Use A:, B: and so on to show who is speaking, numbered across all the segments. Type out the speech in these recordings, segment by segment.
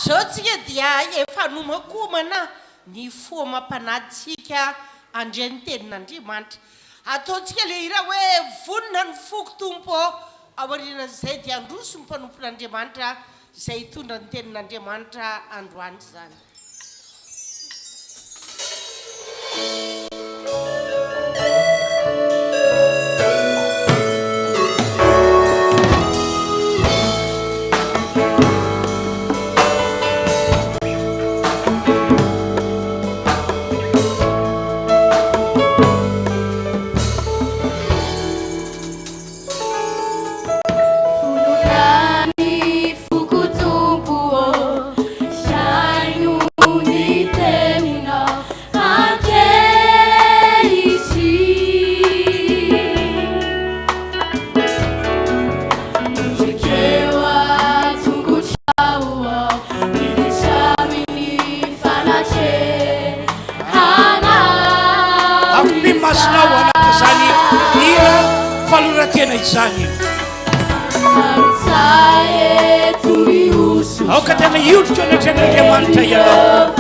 A: zao tsika dia efa nomakomana ny fo mampanaditsika andreny tenin'Andriamanitra. Ataontsika le hira hoe vonina ny foko tompo aorian'izay dia androso ny mpanompon'Andriamanitra izay hitondra ny tenin'Andriamanitra androany zany.
B: Tena yutu chona tena Andriamanitra ianao.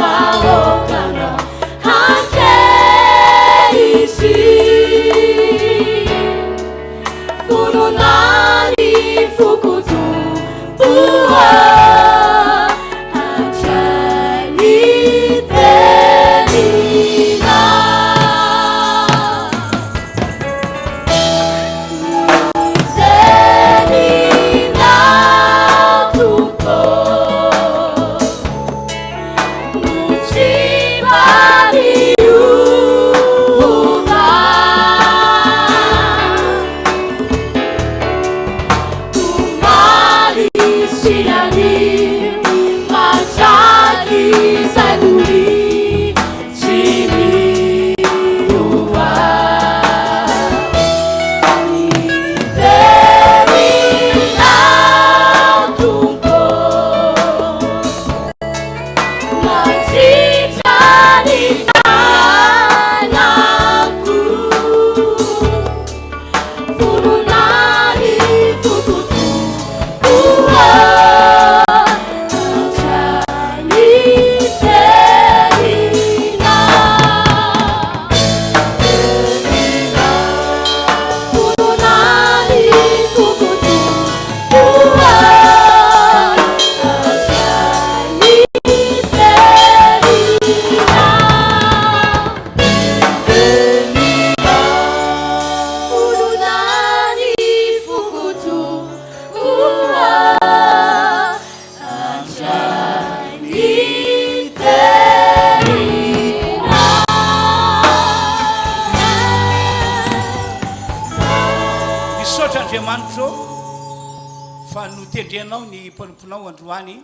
B: Fa notendrenao ny mpanomponao androany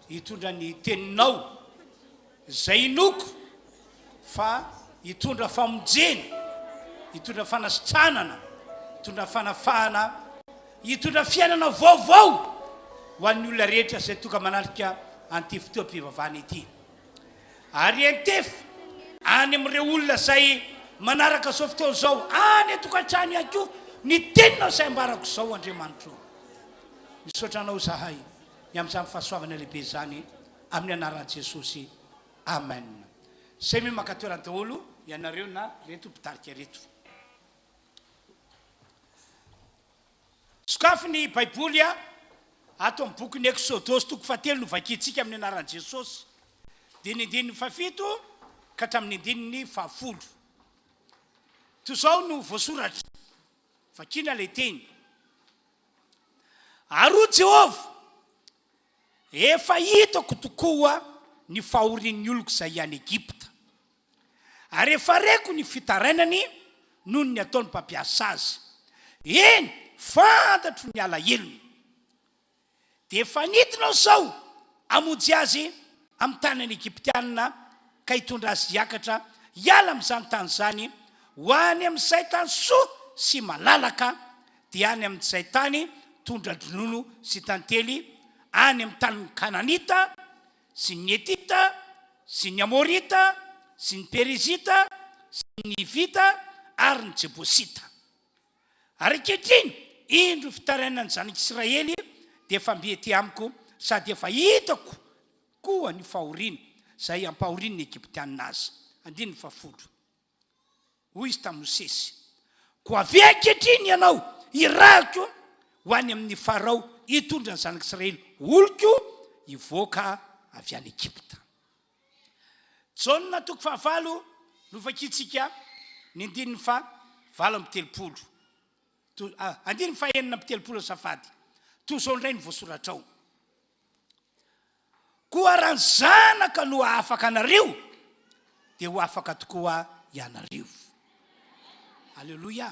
B: hitondra ny teninao zay inoko fa hitondra famonjena, hitondra fanasitranana, hitondra fanafahana, hitondra fiainana vaovao ho an'ny olona rehetra izay toka manarika an'ity fotoam-pivavahana ity. Ary antefa any amin'ireo olona izay manaraka zao fotoana zao any atokantrano ihany koa ny teninao izay ambarako zao Andriamanitra. Misotranao zahay ny amin'izany fahasoavana lehibe zany amin'ny anaran'i Jesosy. Amen. Zay mi makatoerany daholo ianareo na reto mpitarika reto. Sokafy ny Baiboly ato amin'ny bokin'ny Exodosy toko fahatelo no vakintsika amin'ny anaran'i Jesosy. Diny andininy fafito ka hatramin'ny andininy fahafolo. Toy izao no voasoratra. Vakina ilay teny. Aro Jehova, efa hitako tokoa ny fahorian'ny oloko izay any Egypta. Ary efa reko ny fitarainany noho ny ataony mpampiasa azy. Eny, fantatro ny alahelony. Dia efa nitinao izao hamonjy azy amin'ny tanany Egyptianina ka hitondra azy hiakatra hiala amin'izany tany izany ho any amin'izay tany soa sy malalaka dia any amin'izay tany tondra dronono sy tantely, any amin'ny tany Kananita sy ny Etita sy ny Amorita sy ny Perizita sy ny Hivita ary ny Jebosita. Ary ankehitriny indro fitarainany zanak'Israely dia efa mety amiko sady efa hitako tokoa ny fahoriana zay ampahoriany Egyptianina azy. Andiny fafolo. Hoy izy tamin'ny Mosesy, ko avy ankehitriny ianao irahiko ho any amin'ny Farao hitondra ny zanak'Israely oliko hivoaka avy any Egypta. Jaona toko fahavalo no vakitsika ny andininy fa valo amby telopolo. Andininy fa enina amby telopolo safady. Toy izao indray ny voasoratra ao. Koa raha ny zanaka no afaka anareo, dia ho afaka tokoa ianareo. Alleluia.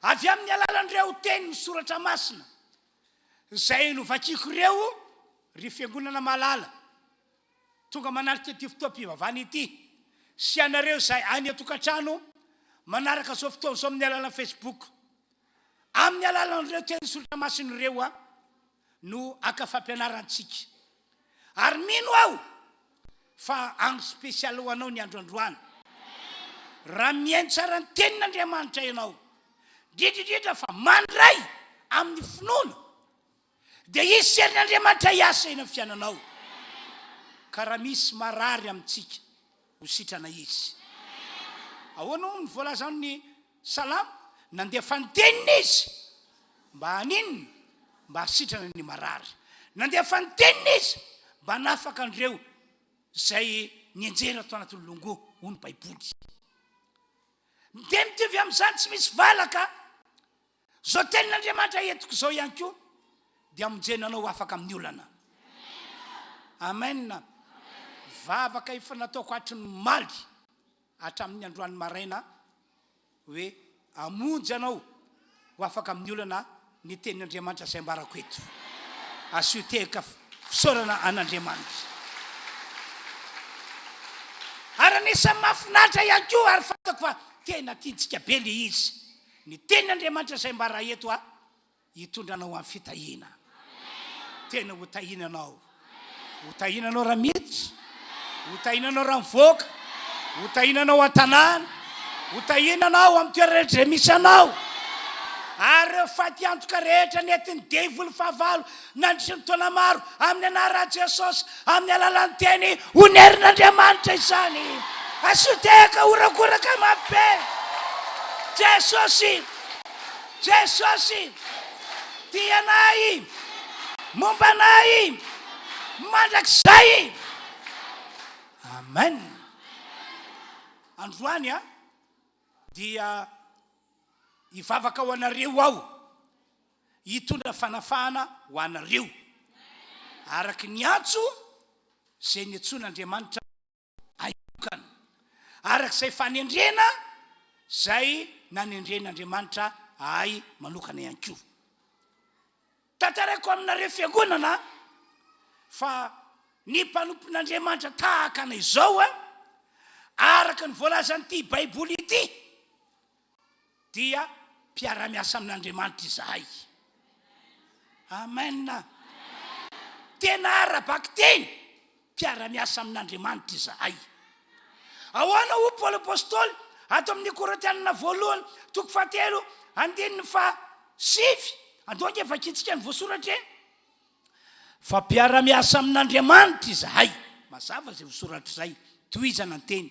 B: Avy amin'ny alalan'ireo teny misoratra masina, izay no vakiko ireo ry fiangonana malala, tonga manarika ity fotoam-pivavahana ity, sy anareo izay any atokantrano manaraka zao fotoana zao amin'ny alalan'ny Facebook, amin'ny alalan'ireo teny misoratra masina ireo no akafampianarantsika. Ary mino aho fa andro spesialy ho anao ny androandroany. Raha mihaino tsara ny tenin'Andriamanitra ianao, indrindra fa mandray amin'ny finoana, dia izy serin'Andriamanitra hiasa eny amin'ny fiainanao. Ka raha misy marary amintsika, ho sitrana izy. Ahoana ny voalaza ny salamo, nandefa ny teniny izy mba haninona, mba hasitrana ny marary. Nandefa ny teniny izy mba nafaka an'ireo izay nianjera ato anatin'ny longo, ho ny Baiboly. Dia mitovy amin'izany tsy misy valaka. Zao tenin'Andriamanitra entiko zao ihany koa, dia amonjenanao afaka amin'ny olana. Amen. Vavaka efa nataoko hatry ny maly hatramin'ny androany maraina, hoe amonjy anao ho afaka amin'ny olana ny tenin'Andriamanitra izay ambarako eto. Asio teka fisaorana an'Andriamanitra. Ary anisany mahafinaritra ihany koa, ary fantako fa tena tiantsika be le izy, ny tenin'Andriamanitra izay mbara eto hitondranao amin'ny fitahiana. Tena ho tahinanao. Ho tahinanao raha miditra, ho tahinanao raha mivoaka, ho tahinanao an-tanàna, ho tahinanao amin'ny toerana rehetra misy anao. Ary ireo faty antoka rehetra nentin'ny devily fahavalo nandritry ny taona maro amin'ny anaran'i Jesosy, amin'ny alalan'ny teny honerin'Andriamanitra izany. Asoteka horakoraka mabe. Jesosy, Jesosy, tianay, mombanay, mandrakizay. Amen. Androany dia hivavaka ho anareo aho, hitondra fanafahana ho anareo, araky ny antso izay niantson'Andriamanitra ahitokana, araky izay fanendrena izay nanendren'Andriamanitra ahy manokana ihany koa. Tantaraiko aminareo fiangonana fa ny mpanompon'Andriamanitra tahaka anay izao araky ny voalazan'ity Baiboly ity, dia mpiara-miasa amin'Andriamanitra izahay. Amen. Tena ara-baky teny, mpiara-miasa amin'Andriamanitra izahay. Ahoana ho Paoly apôstôly ato amin'ny Korintianina voalohany toko fahatelo andininy fa sivy, andonge vakitsika ny voasoratra eny, fa mpiara-miasa amin'Andriamanitra izahay. Mazava izay voasoratra izay, tohizana ny teny.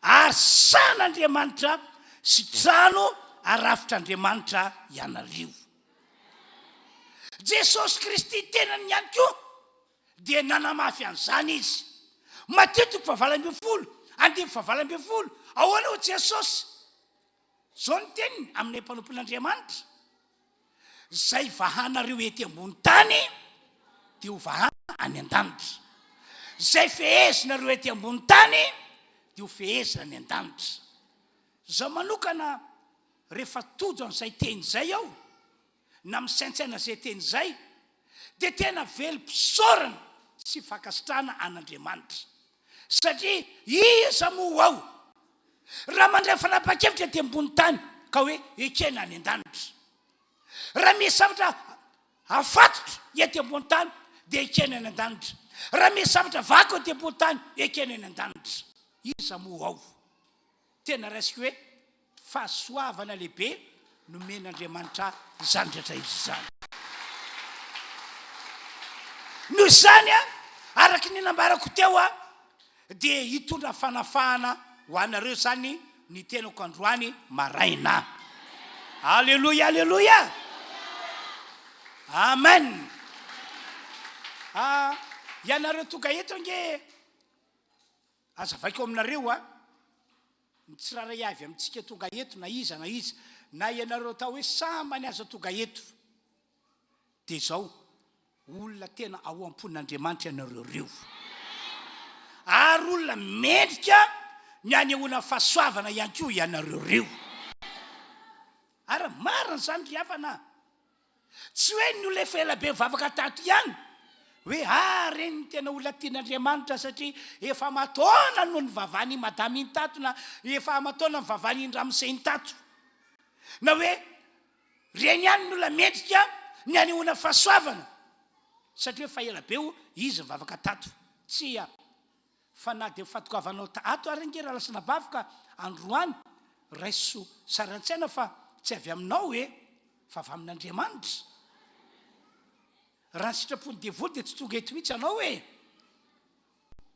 B: Ary san'Andriamanitra sy trano arafitr'Andriamanitra ianareo. Jesosy Kristy tenany ihany koa dia nanamafy an'izany izy. Mateo toko fahavalo ambin'ny folo, andimy fahavalo ambin'ny folo. Ahoana ho Jesosy? Zao ny teniny amin'ny mpanompon'Andriamanitra, izay vahanareo ety ambony tany dia ho vahana any an-danitra. Izay fehezina ety ambony tany dia ho fehezina any an-danitra. Zaho manokana rehefa tojo amin'izay teny izay aho, na misaintsaina izay teny izay, dia tena velom-pisaorana sy fankasitrahana an'Andriamanitra. Satria iza moa aho raha mandray fanapa-kevitra ety ambony tany ka hoe ekena any an-danitra. Raha misy zavatra afatotra ety ambony tany dia ekena any an-danitra. Raha misy zavatra vaky ety ambony tany, ekena any an-danitra. Iza moa aho? Tena raisiko hoe fahasoavana lehibe no men'Andriamanitra izany rehetra izy izany. Noho izany araky ny nambarako teo a dia hitondra fanafahana ho anareo zany ny tenako androany maraina. Alleluia, alleluia, amen. Ianareo tonga eto nge azavaiko aminareo a tsiraray avy amintsika tonga eto na iza na ianareo tao hoe sambany aza tonga eto dia zao olona tena ao am-pon'Andriamanitra ianareo reo, ary olona mendrika ny anehoana fahasoavana ihany koa ianareo reo. Ary marina zany ry havana, tsy hoe ny olona efa ela be mivavaka tato ihany hoe reny ny tena olona tian'Andriamanitra satria efa mataona no ny vavany madamy iny tato, na efa mataona ny vavany iny Ramoseny tato, na hoe reny ihany ny olona mendrika ny anehoana fahasoavana satria efa ela be izy mivavaka tato. Tsy fa na dia fatokavaanao tato ary nge raha lasa nabavaka androany raiso saran-tsaina fa tsy avy aminao fa avy amin'Andriamanitra. Raha sitrapony devoly dia tsy tonga eto mihitsy anao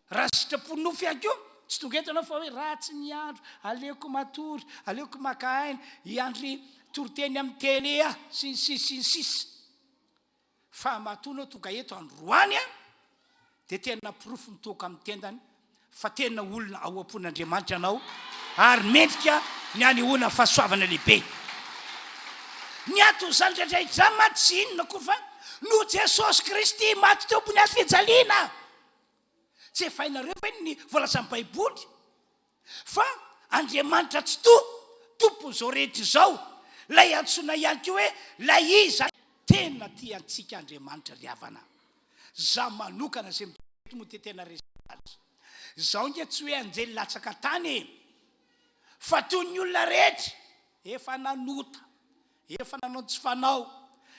B: raha sitrapony nofy ihany koa tsy tonga eto anao fa hoe ratsy ny andro, aleoko matory, aleoko maka aina iandry toriteny amin'ny tele sisy. Fa matonao tonga eto androany dia tena pirofo mitoka amin'ny tendany fa tena olona ao am-pon'Andriamanitra anao ary mendrika ny anehoana fahasoavana lehibe. Ny antony zany rehetra maty tsy inona koa fa no Jesosy Kristy maty teo ambony hazo fijaliana. Tsy efa hainareo hoe ny voalaza ny Baiboly fa Andriamanitra tsy tompony zao rehetra izao, lay antsoina ihany koa hoe lay izy tena tiantsika Andriamanitra ry havana. Za manokana zay mitomo tena resaka zao nge tsy hoe anjely latsaka tany fa toy ny olona rehetra efa nanota, efa nanao tsy fanao,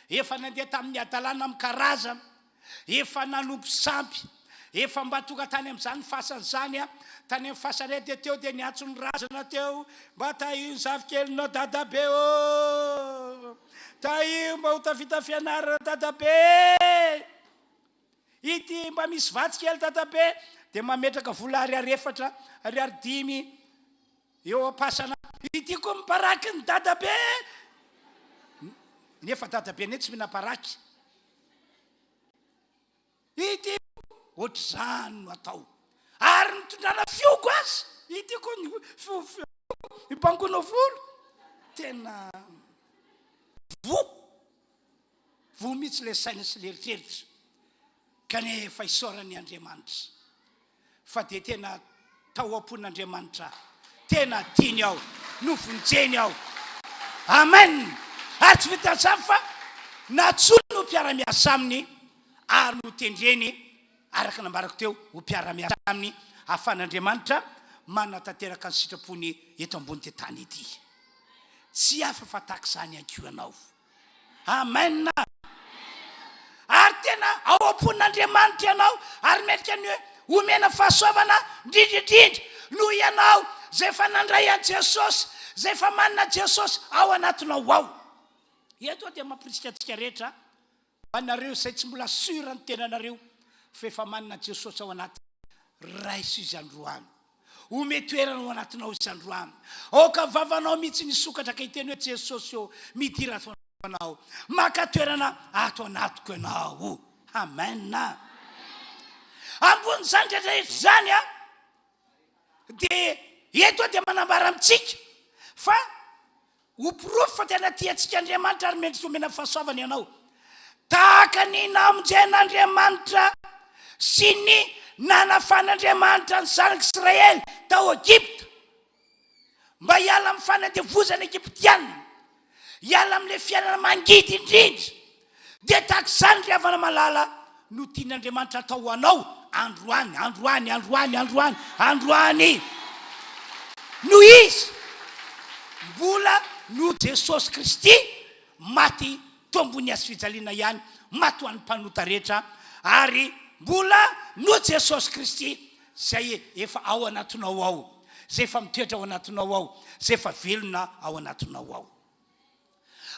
B: efa nandeha tamin'ny adalana amin'ny karazana, efa nanompo sampy, efa mba tonga tany amin'izany fasany zany tany amin'ny fasany dia teo dia niantso ny razana teo mba tahio ny zavikelinao dadabe tahio mba ho tavita fianarana dadabe, ity mba misy vatsy kely dadabe, dia mametraka vola ariary 4 ariary 5 eo am-pasana, ity koa miparaky ny dadabe, nefa dadabe ne tsy minaparaky, ity ohatr' zany no atao ary nitondrana fioko azy, ity koa ny mpangono volo tena vo mihitsy le saina sy leritreritra kanefa isaorany Andriamanitra fa dia tena tao am-pon'Andriamanitra, tena tiany aho, nofonjeny aho, amen. Ary tsy vitantsamy fa natsolo no mpiara-miasa aminy ary no tendreny araka nambarako teo ho mpiara-miasa aminy ahafan'Andriamanitra manatanteraka ny sitrapony eto ambony ty tany ity. Tsy hafa fa tahaka izany ihany koa ianao, amen. Ary tena ao am-pon'Andriamanitra ianao ary mendrika ny omena fahasoavana ndrindrindrindra no ianao zay efa nandray an Jesosy, zay efa manana Jesosy ao anatinao ao. Eto dia mampirisika antsika rehetra anareo zay tsy mbola sura ny tenanareo fa efa manana Jesosy ao anaty raiso izy androany, ometoerana ao anatinao izy androany, oka vavanao mihitsy nisokatra ka hiteny hoe Jesosy eo midira ato anao, maka toerana ato anatiko ianao, amen. Ambony zany rehetra zany dia eto dia manambara amintsika fa ho pirofo fa tena tiantsika Andriamanitra ary mendrika omena fahasoavana ianao tahaka ny namonjen'Andriamanitra sy ny nanafan'Andriamanitra ny zanak'Israely tao Egypta mba hiala amin'ny fanadevozana Egyptianina, hiala amin'ilay fiainana mangidy indrindra, dia tahaka izany ry havana malala no tian'Andriamanitra atao anao androany no izy mbola no Jesosy Kristy maty to ambony hazo fijaliana ihany, maty ho an'ny mpanota rehetra, ary mbola no Jesosy Kristy zay efa ao anatinao ao, zay efa mitoetra ao anatinao ao, zay efa velona ao anatinao ao.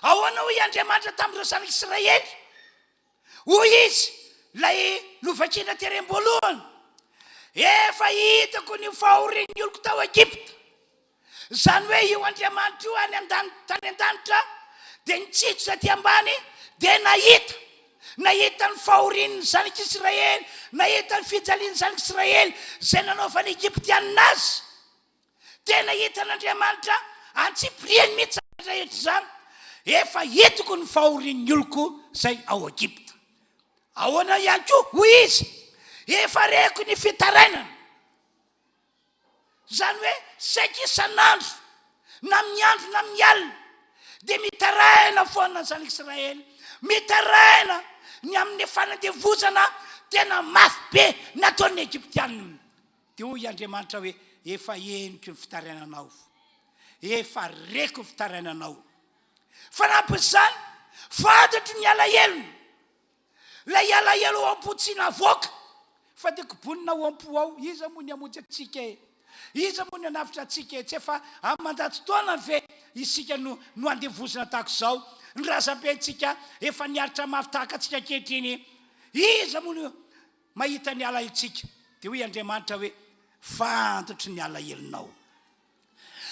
B: Ao anao i Andriamanitra tamin'ireo zanak'Israely, hoy izy lay lovatrina terem-boalohany efa hitako ny fahorian'ny oloko tao Egipta. Zany hoe io Andriamanitra io any tany an-danitra dia nitsitso aty ambany dia nahita ny fahorian'ny zanak'Israely, nahita ny fijalian'ny zanak'Israely zay nanaovany Egiptianina azy. Tena hitan'Andriamanitra antsipriany mihitsy rehetra zany. Efa hitako ny fahorian'ny oloko zay ao Egipta. Ahoana ihany koa hoy izy, efa reko ny fitarainana. Zany hoe saika isan'andro na miandro na mialina dia mitaraina foana ny zanak'Israely, mitaraina ny amin'ny fanadevozana tena mafy be nataon'ny Egiptianina. Dia hoy Andriamanitra hoe efa henoko ny fitarainanao, efa reko ny fitarainanao. Fanampin'izany fantatro ny alahelony, lay alahelo ao am-potsiana avoaka fa dia kobonina ao am-po ao. Iza moa ny hamonjy atsika e? Iza moa ny hanafitra atsika e? Tsy efa amin'ny mandato-taona ve isika no andevozana tahaka izao? Ny razam-bentsika efa niaritra mafy tahaka atsika ankehitriny. Iza moa no mahita ny alahelontsika? Dia hoy Andriamanitra hoe fantatro ny alahelonao.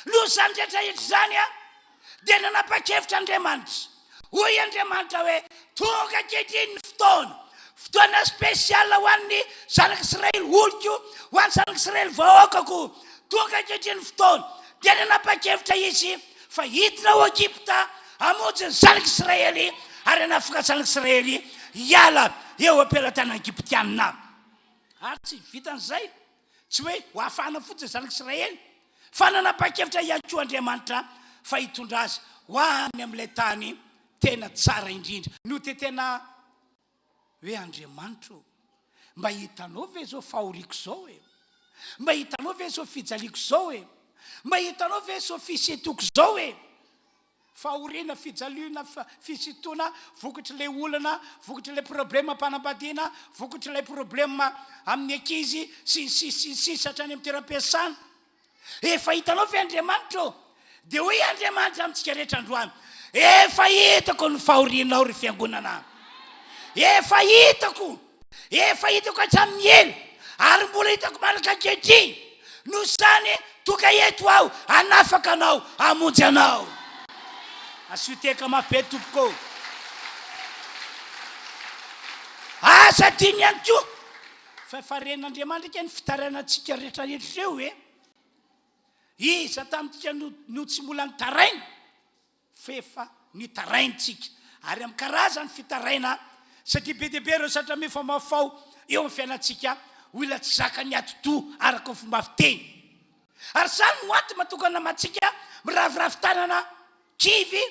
B: Loha zany rehetrarehetra zany dia nanapa-kevitra Andriamanitra. Hoy Andriamanitra hoe tonga ankehitriny ny fotoana spesiala ho an'ny zanak'Israely oloko, ho an'ny zanak'Israely vahoakako. Tonga ankehitriny ny fotoana dia nanapa-kevitra izy fa hidina ao Egipta hamonjy ny zanak'Israely ary hanafaka zanak'Israely hiala eo am-pelantanana Egiptianina. Ary tsy vitan'izay, tsy hoe ho afahana fotsiny zanak'Israely, fa nanapa-kevitra ihany koa Andriamanitra fa hitondra azy ho any amin'ilay tany tena tsara indrindra. No tena hoe Andriamanitra, mba hitanao ve zao fahoriako zao e? Mba hitanao ve zao fijaliako zao e? Mba hitanao ve zao fisetoko zao e? Fahoriana, fijaliana, fisitona, vokatra ilay olana, vokatra ilay problema ampanambadiana, vokatra ilay problema amin'ny ankizy sy satrany amin'ny toeram-piasana. Efa hitanao ve Andriamanitra? Dia hoy Andriamanitra amintsika rehetra androany, efa hitako ny fahorianao ry fiangonana. Efa hitako hatramin'ny ela ary mbola hitako malaka ankehitriny. No zany toka eto aho hanafaka anao, hamonjy anao. Asoteka mafy be tompoko. Asa tiany ihany koa fa faren'Andriamanitra ke ny fitarainantsika rehetrarehetra eo e. Iza tamintsika no tsy mbola nitaraina fefa nitaraintsika. Ary amin'ny karazany fitaraina satria be dia be ireo satrame fa mafao eo amin'ny fiainantsika oila tsy zaka ny atoto araka ny fomba fiteny. Ary zany no antony mahatonga namantsika miravoravo tanana kivy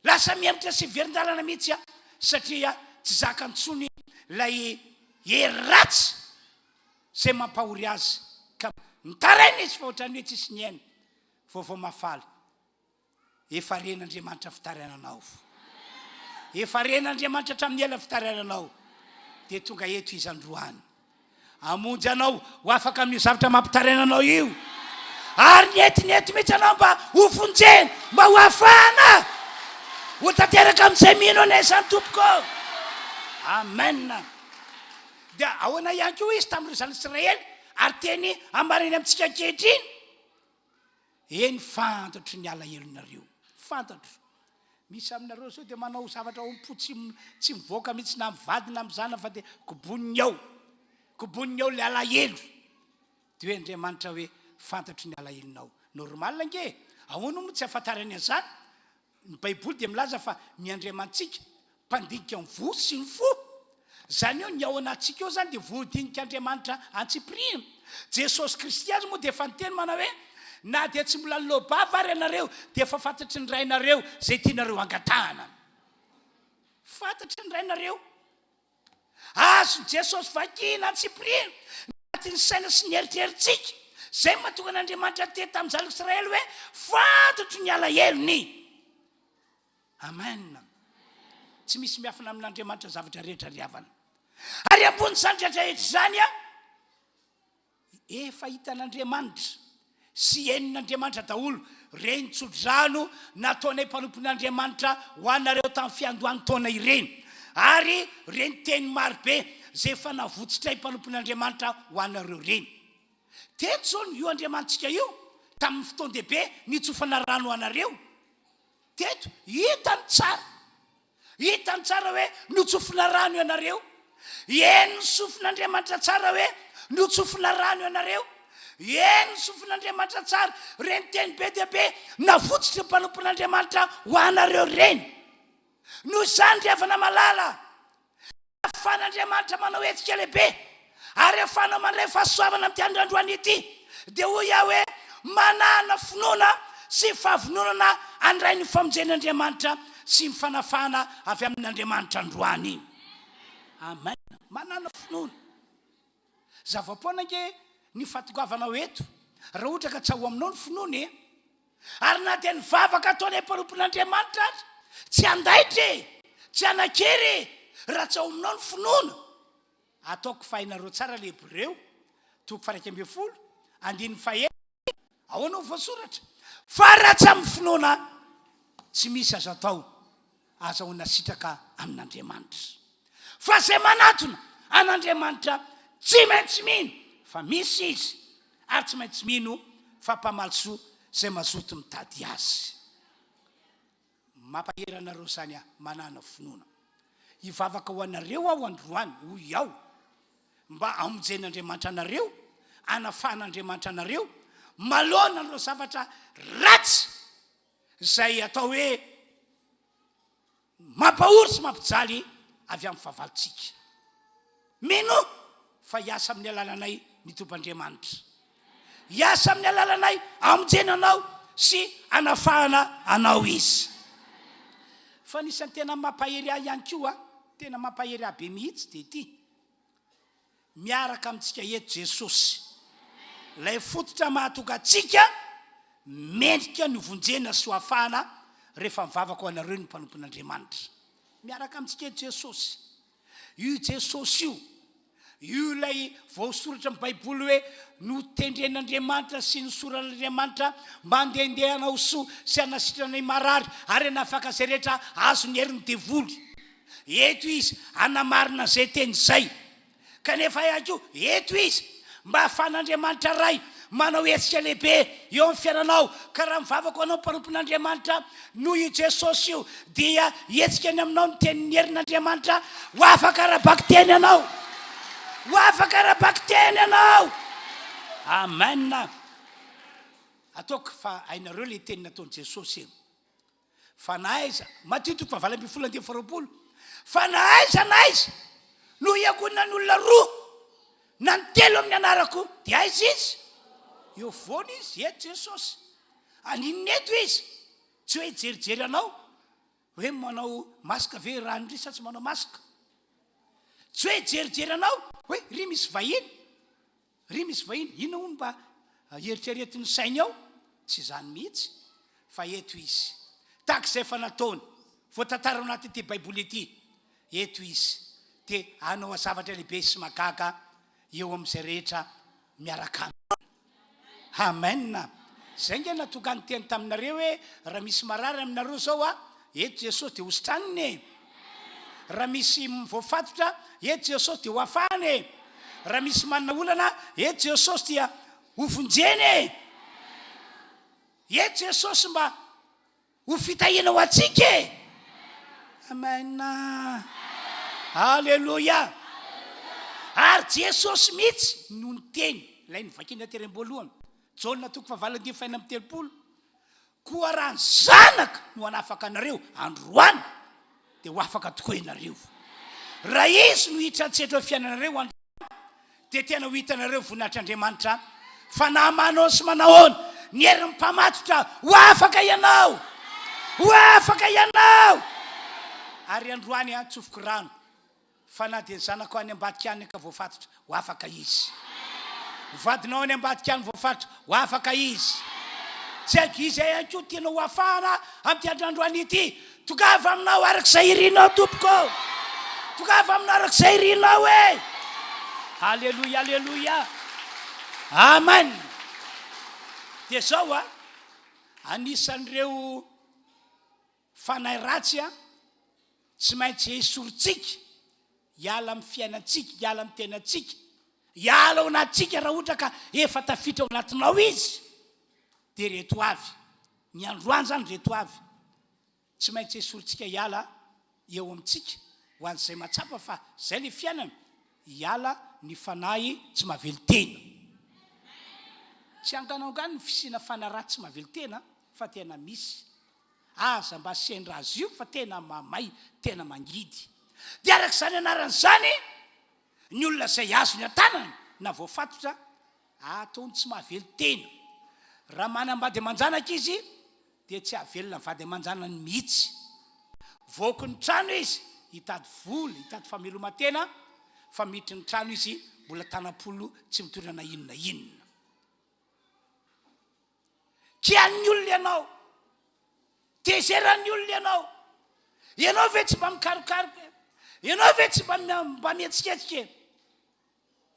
B: lasa miembotra sy verin-dalana mihitsy satria tsy zaka ntsony lay hery ratsy zay mampahory azy ka nitaraina izy fa ohatrany hoe tsisy ny aina vaovao mafaly. Efa ren'Andriamanitra fitarainanao, efa ren'Andriamanitra hatramin'ny ela fitarainanao. Dia tonga eto izy androany hamonjy anao ho afaka amin'ny zavatra mampitarainanao io. Ary niety mihitsy anao mba ho fonjeny, mba ho afahana ho tanteraka amin'izay mino anay zany tompoko. Amen. Dia ahoana ihany koa izy tamin'ireo zanak'Israely ary teny ambariny amintsika ankehitriny. Eny fantatro ny alahelonareo, fantatro. Misy aminareo zao dia manao zavatra ompo tsy mivoaka mihitsy na mivady na mizana fa dia koboniny ao le alahelo. Dia hoe Andriamanitra hoe fantatro ny alahelonao. Normal ange, ahoana moa tsy ahafantarany an'izany? Ny Baiboly dia milaza fa ny Andriamantsika mpandinika ny vo sy ny fo. Zany eo ny ao anatsika eo zany dia voadinika Andriamanitra antsipriana. Jesosy Kristy azy moa dia efa niteny manao hoe na dia tsy mbola nilobava ary ianareo dia efa fantatry ny rainareo zay tianareo angatahana. Fantatry ny rainareo. Azo Jesosy vakina antsipriana anatin'ny saina sy ny eritreritsika. Zay mahatonga an'Andriamanitra tety tamin'ny zanak'Israely hoe fantatro ny alahelony. Amen. Tsy misy miafina amin'Andriamanitra zavatra rehetra riavana. Ary ambony zany rehetrarehetra zany efa hitan'Andriamanitra sy henin'Andriamanitra daholo reny tsodrano nataonay mpanompon'Andriamanitra ho anareo tamin'ny fiandohan'ny taona ireny. ary reny teny marobe zay efa navotsitray mpanompon'Andriamanitra ho anareo reny. Teto zao io Andriamanitsika io tamin'ny fotoan-dehibe nitsofana rano anareo. Teto hitany tsara hoe notsofina rano ianareo. Eny sofin'Andriamanitra tsara hoe notsofina rano ianareo. Eny sofin'Andriamanitra tsara reny teny be dia be navotsitra mpanompon'Andriamanitra ho anareo reny. Noho izany ry havana malala, ahafan'Andriamanitra manao hetsika lehibe ary ahafana mandray fahasoavana amin'ity androandroany ity dia hoy aho hoe manana finoana sy fahavononana andray ny famonjen'Andriamanitra sy ny fanafana avy amin'Andriamanitra androany. Amen. Manana finoana. Zavapoana ke ny fatokavana eto raha ohatra ka tsy ao aminao ny finoana ary na dia ny vavaka ataony mpanompon'Andriamanitra ary tsy andaitra tsy anakery raha tsy ao aminao ny finoana. Ataoko fahinareo tsara le Hebreo 12:1 ahoana ho voasoratra fa raha tsy amin'ny finoana tsy misy azo atao azahoana sitraka amin'Andriamanitra. Fa zay manatona an'Andriamanitra tsy maintsy mino fa misy izy ary tsy maintsy mino fa mpamalisoa zay mazoto mitady azy. Mampahery anareo zany manana finoana. Hivavaka ho anareo aho androany hoy aho mba amonjen'Andriamanitra anareo, anafan'Andriamanitra anareo malona an'ireo zavatra ratsy zay atao hoe mampahory sy mampijaly avy amin'ny fahavalontsika. Mino fa hiasa amin'ny alalanay ny tomp'Andriamanitra. Hiasa amin'ny alalanay amonjenanao sy anafahana anao izy. Fa nisan'ny tena mampahery ahy ihany koa, tena mampahery ahy be mihitsy dia ity. Miaraka amintsika eto Jesosy. Ilay fototra mahatonga antsika mendrika ny vonjena sy hoafahana rehefa mivavaka ho anareo ny mpanompon'Andriamanitra. Miaraka amintsika eto Jesosy. Io Jesosy io ilay voasoratra amin'ny Baiboly hoe notendren'Andriamanitra sy ny soran'Andriamanitra mba handehandeha hanao soa sy hanasitrana marary ary hanafaka izay rehetra azo ny herin'ny devoly. Eto izy anamarina izay teny izay. Kanefa ihany koa eto izy mba ahafan'Andriamanitra ray manao hetsika lehibe eo amin'ny fiainanao. Ka raha mivavaka anao mpanompon'Andriamanitra noho io Jesosy io dia hetsika ny aminao ny tenin'ny herin'Andriamanitra ho afaka rahabaky teny anao. Ho afaka rahabaky teny anao. Amen. Ataoko fa hainareo le teny nataon'i Jesosy. Fa naiza Matthieu 20:20 fa naiza no hiagonana ny olona roa na ny telo amin'ny anarako dia aiza izy? Eo foana izy eto Jesosy. Aninona eto izy? Tsy hoe jerijery anao hoe manao masaka ve rano ry sa tsy manao masaka. Tsy hoe jerijery anao hoe ry misy vahiny inona hono mba eritreretin'ny sainy ao. Tsy izany mihitsy. Fa eto izy tahaka izay efa nataony voatantara ao anaty ity Baiboly ity. Eto izy dia hanao zavatra lehibe sy mahagaga eo amin'izay rehetra miaraka aminy. Amen. Zay nge natonga ny teny taminareo hoe raha misy marary aminareo zao eto Jesosy dia hositraniny. Raha misy voafatotra eto Jesosy dia hoafany. Raha misy manana olana eto Jesosy dia hovonjeny. Eto Jesosy mba ho fitahiana ho antsika. Amen. Alleluia. Ary Jesosy mihitsy no ny teny ilay nivakina terem-boalohany Jaona 4:9-30 koa raha ny zanaka no hanafaka anareo androany dia ho afaka tokoa ianareo. Raha izy no hitratsetra fiainanareo androany dia tena ho hitanareo voninahitr'Andriamanitra fa na manao sy manahoana ny herin'ny mpamatotra ho afaka ianao. Ho afaka ianao. Ary androany tsofoko rano fa na dia ny zanako any ambadika any ka voafatotra ho afaka izy. Vadinao any ambadika any voafatotra ho afaka izy. Tsy haiko izy ihany koa tena ho afahana amin'ity androany ity. Tongava aminao arak'izay irinao tompoko. Tongava aminao arak'izay irinao e. Alleluia, alleluia. Amen. Dia zao anisan'ireo fanahy ratsy tsy maintsy esorintsika hiala amin'ny fiainantsika, hiala amin'ny tenantsika, hiala ao anatintsika raha ohatra ka efa tafitra ao anatinao izy, dia reto avy ny androany zany reto avy tsy maintsy esorintsika hiala eo amintsika ho an'izay matsapa fa zay le fiainana, hiala ny fanahy tsy mahavelo tena. Tsy anganaongano ny fisiana fanahy tsy mahavelo tena fa tena misy. Aza mba sendra azy io fa tena mamay, tena mangidy. Dia arak'izany anaran'izany ny olona izay azo ny an-tanana na voafatotra ataony tsy mahavelo tena. Raha manambady aman-janaka izy dia tsy havelona ny vady aman-janany mihitsy. Voky ny trano izy hitady vola, hitady fameloma-tena, fa miditry ny trano izy mbola tanam-polo tsy mitorana inona inona. Kian'ny olona ianao, tezeran'ny olona ianao ve tsy mba mikarokaroka, ianao ve tsy mba mihetsiketsika.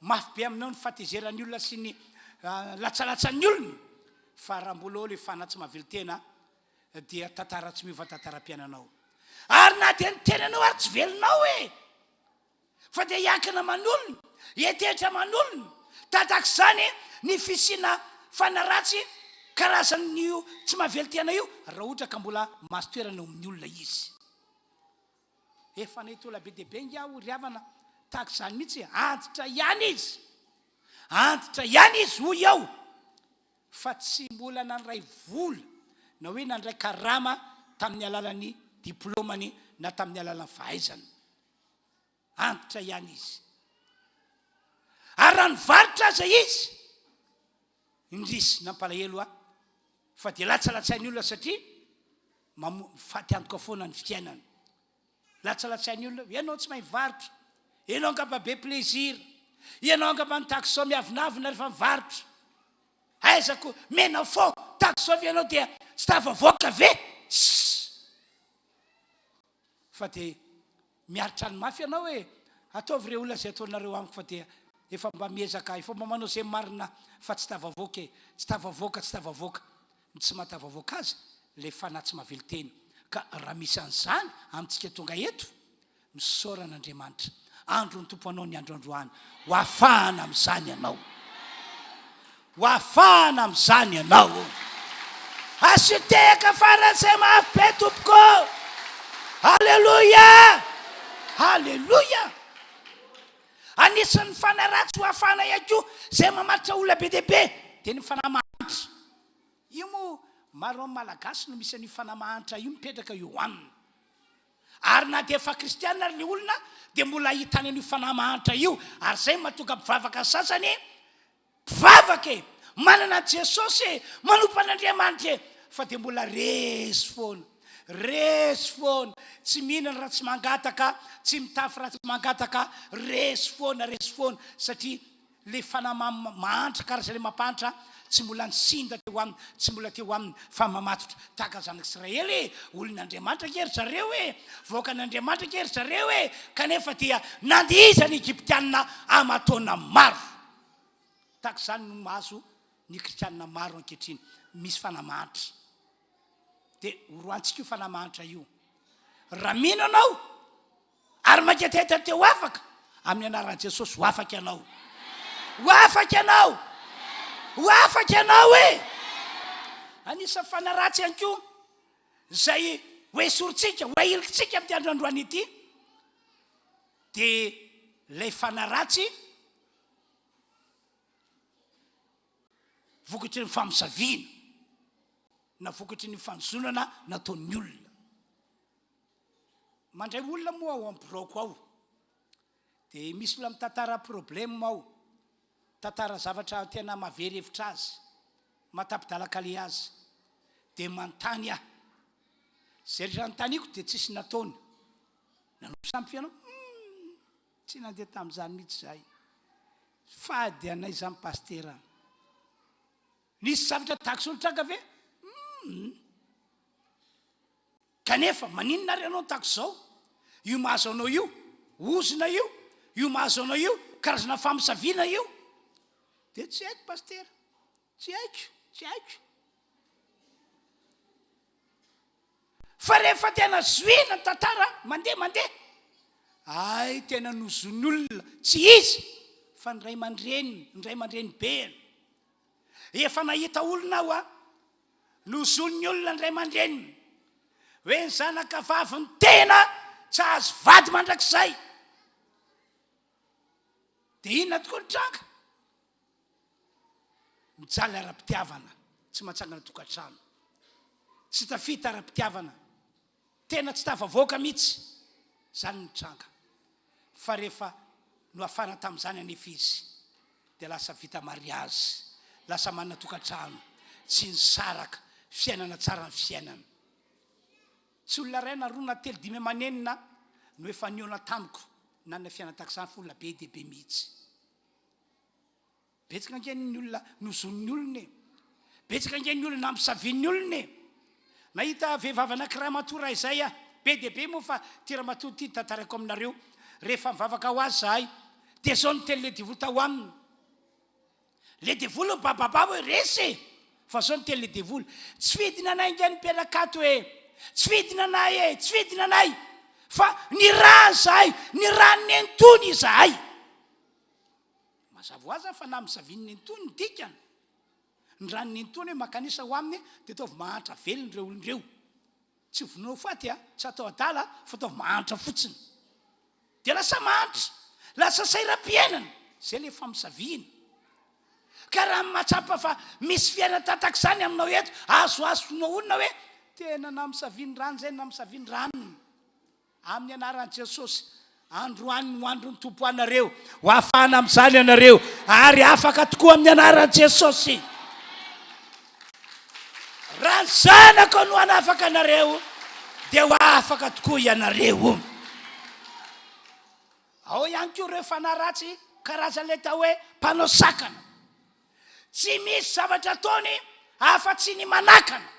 B: Mafy be aminao ny fatezeran'ny olona sy ny latsalatsan'ny olona, fa raha mbola eo le fana tsy mahavelo tena dia tantara tsy miova tantaram-piainanao. Ary na dia ny tenanao ary tsy velonao fa dia hiankina aman'olona, hietehitra aman'olona. Tatak'izany ny fisiana fanaratsy karazan'io tsy mahavelo tena io raha ohatra ka mbola mahazo toerana eo amin'ny olona izy. Efa nahitola be dia be ngiaho ry havana tahaka izany mihitsy, antitra ihany izy hoy ao, fa tsy mbola nandray vola na hoe nandray karama tamin'ny alalan'ny diplômany na tamin'ny alalan'ny fahaizana. Antitra ihany izy. Ary raha nivarotra aza izy, indrisy nampalahelo fa dia latsalatsain'ny olona satria faty antoka foana ny fiainana. Latsalatsain'ny olona, ianao tsy mahay mivarotra, ianao angamba be plaisir, ianao angamba nitahaka izao miavinavina rehefa mivarotra. Aizako mena fo tahaka izao ianao dia tsy tafavoaka ve? Fa dia miaritra ny mafy ianao hoe ataovy ireo olona izay ataonareo amiko fa dia efa mba miezaka, efa mba manao izay marina fa tsy tavavoaka tsy tavavoaka. Ny tsy mahatavavoaka azy le fanahy tsy mahavelo tena. Ka raha misy an'izany amintsika tonga eto, misaoran'Andriamanitra, andro ny tompo anao ny androandroany, ho afahana amin'izany ianao, ho afahana amin'izany ianao. Asitehaka faran'izay mafy be tompoko. Halleluja, halleluja. Anisan'ny fanahy ratsy ho afahana ihany koa izay mamatotra olona be dia be dia ny fanahy mahantra. Io moa maro amin'ny malagasy no misy an'io fanahy mahantra io mipetraka eo aminy. Ary na dia efa kristianina ary ny olona dia mbola ahitany an'io fanahy mahantra io. Ary izay mahatonga mpivavaka sasany mpivavaka manana Jesosy, manompo an'Andriamanitra, fa dia mbola resy foana, tsy mihinana raha tsy mangataka, tsy mitafy raha tsy mangataka, resy foana satria le fanahy mahantra karazany le mampahatra tsy mbola nisinda teo aminy, tsy mbola teo aminy fa mamatotra. Tahaka zanak'Israely, olon'Andriamanitra kery zareo voakan'Andriamanitra kery zareo kanefa dia nandiza ny Egyptianina aman-taona maro. Tahaka izany no mahazo ny kristianina maro ankehitriny, misy fanahy mahantra. Dia horoantsika io fanahy mahantra io. Raha mino anao ary manketaheta teo afaka, amin'ny anaran'i Jesosy ho afaka ianao. Ho afaka ianao Anisa fanahy ratsy ihany koa izay ho esorintsika, ho ahilintsika amin'ny androandroany ity, dia ilay fanahy ratsy vokatry ny famosaviana na vokatry ny fanozonana nataon'ny olona. Mandray olona moa ao amin'ny broko ao, dia misy olona mitantara problème ao, tantara zavatra tena mahavery hevitra azy, matapidalakale azy, dia manontany zay rehetra notaniako dia tsisy nataony. Nanao sampy ianao, tsy nandeha tamin'izany mihitsy zahay, fady anay izany pastera. Nisy zavatra tahaka izao tranga ve? Kanefa maninona ary ianao tahaka izao? Io mahazo anao io, ozona io mahazo anao io, karazana famosaviana io. Dia tsy haiko pastera, tsy haiko. fa rehefa tena zoena tantara mandeha ay tena nozony olona tsy izy fa ny ray aman-dreny be efa nahita olona aho a nozony olona ny ray aman-dreniny hoe ny zanaka vavy ny tena tsy azo vady mandrakizay dia inona tokoa ny tranga mijaly ara-pitiavana tsy mahatsangana tokantrano tsy tafita ara-pitiavana tena tsy tafavoaka mihitsy zany ny tranga fa rehefa no afana tamin'izany anefa izy dia lasa vita mariazy lasa manana tokantrano tsy nisaraka fiainana tsara ny fiainana tsy olona ray na roa na telo dimy amanenina no efa niona tamiko nanana fiainana takizany fa olona be dia be mihitsy betsaka angen'ny olona nozon'ny olona betsaka angen'ny olona nampisavian'ny olona nahita vehivavy anankiray matora izay a be dia be moa fa ty raha matoa ty tantarako aminareo rehefa mivavaka ho azy zahay dia zao ny teny le devoly tao aminy le devoly ny babababa hoe resy fa zao ny teny le devoly tsy fidina anay inga ny mpianakato hoe tsy fidina anay tsy fidina anay fa ny raha zahay ny raha ny entony zahay mazava ho azy fa na misavian'ny entony ny dikany ny raha ny entony hoe makanisa ho aminy dia ataovy mahantra velony reo olondreo tsy vonao faty a tsy atao adala fa ataovy mahantra fotsiny dia lasa mahantra lasa saira-piainana zay le famisaviana ka raha mahatsapa fa misy fiainana tatak'izany aminao eto azonao olona hoe tena namisaviany rano zay namisaviany ranony amin'ny anaran'i Jesosy androany ho androny tompo anareo ho afana amin'izany ianareo ary afaka tokoa amin'ny anaran'i Jesosy raha ny zanako no hanafaka anareo dia ho afaka tokoa ianareo ao ihany koa ireo fanaratsy karazan'ilay tao hoe mpanao sakana tsy misy zavatra ataony afa-tsy ny manakana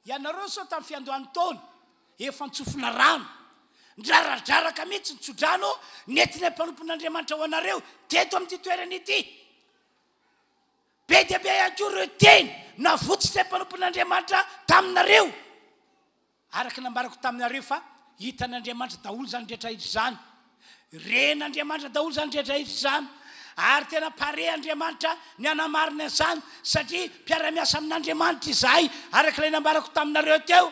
B: ianareo sao tamin'ny fiandohan'ny taona efa nitsofina rano ndraradraraka mihitsy nitsodrano nentinay mpanompon'Andriamanitra ho anareo teto amin'ity toerana ity be dia be ihany koa ireo teny navotsitray mpanompon'Andriamanitra taminareo araka nambarako taminareo fa hitan'Andriamanitra daholo zany rehetra hitra zany ren'Andriamanitra daholo zany rehetra hitra zany ary tena pare Andriamanitra ny anamarina izany satria mpiara-miasa amin'Andriamanitra izahay araka ilay nambarako taminareo teo